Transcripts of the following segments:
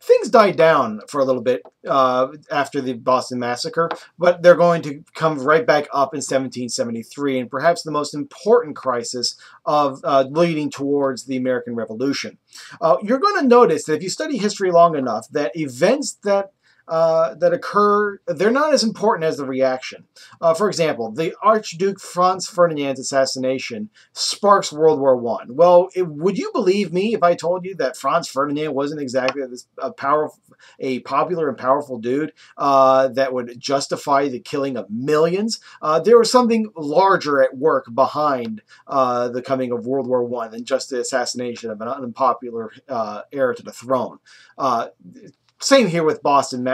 Things died down for a little bit after the Boston Massacre, but they're going to come right back up in 1773, and perhaps the most important crisis of leading towards the American Revolution. You're going to notice that if you study history long enough, that events that occur, they're not as important as the reaction. For example, the Archduke Franz Ferdinand's assassination sparks World War I. Well, would you believe me if I told you that Franz Ferdinand wasn't exactly this a popular and powerful dude that would justify the killing of millions? There was something larger at work behind the coming of World War I than just the assassination of an unpopular heir to the throne. Same here with Boston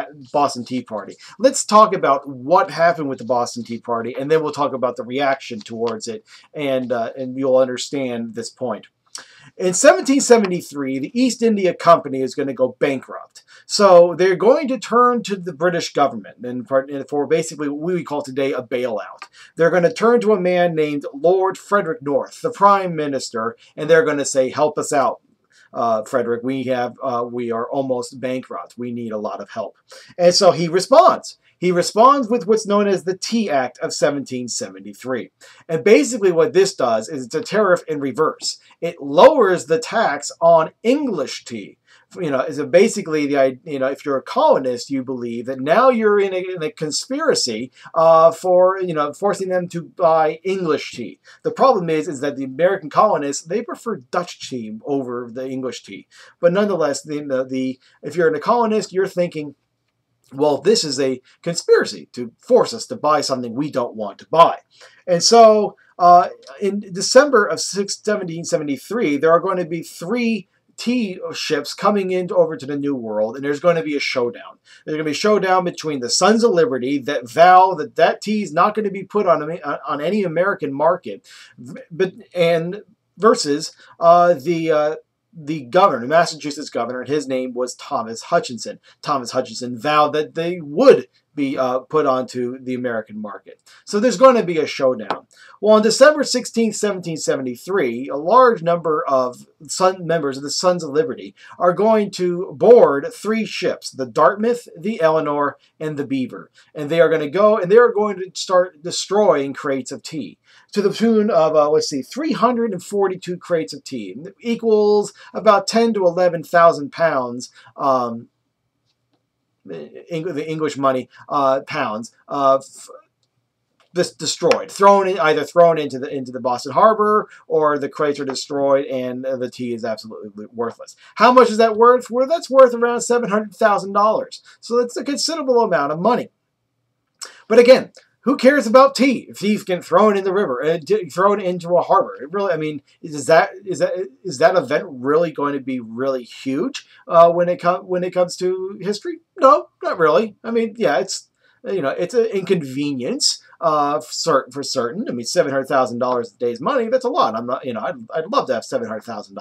Tea Party. Let's talk about what happened with the Boston Tea Party, and then we'll talk about the reaction towards it, and you'll understand this point. In 1773, the East India Company is going to go bankrupt. So they're going to turn to the British government and for basically what we call today a bailout. They're going to turn to a man named Lord Frederick North, the Prime Minister, and they're going to say, help us out. Frederick, we are almost bankrupt. We need a lot of help. And so he responds. He responds with what's known as the Tea Act of 1773. And basically what this does is it's a tariff in reverse. It lowers the tax on English tea. Is basically if you're a colonist, you believe that now you're in a conspiracy for forcing them to buy English tea. The problem is that the American colonists, they prefer Dutch tea over the English tea. But nonetheless, if you're a colonist, you're thinking, well, this is a conspiracy to force us to buy something we don't want to buy. And so in December of 1773, there are going to be 3 tea ships coming in over to the New World, and there's going to be a showdown. There's going to be a showdown between the Sons of Liberty that vow that tea is not going to be put on any American market, versus the governor, Massachusetts governor, and his name was Thomas Hutchinson. Thomas Hutchinson vowed that they would be put onto the American market. So there's going to be a showdown. Well, on December 16, 1773, a large number of members of the Sons of Liberty are going to board 3 ships, the Dartmouth, the Eleanor, and the Beaver. And they are going to go, and they are going to start destroying crates of tea to the tune of, 342 crates of tea. Equals about 10 to 11,000 pounds, the English money, pounds, destroyed, either thrown into the Boston Harbor, or the crates are destroyed and the tea is absolutely worthless. How much is that worth? Well, that's worth around $700,000. So that's a considerable amount of money. But again, who cares about tea if tea's getting thrown in the river and thrown into a harbor? It really, is that event really going to be really huge when it comes to history? No, not really. Yeah, it's it's an inconvenience for certain. $700,000 a day's money, that's a lot. I'm not, I'd love to have $700,000,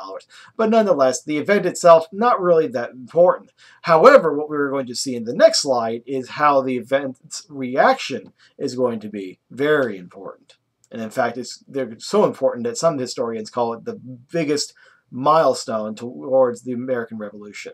but nonetheless, the event itself not really that important. However, what we're going to see in the next slide is how the event's reaction is going to be very important. And in fact, they're so important that some historians call it the biggest milestone towards the American Revolution.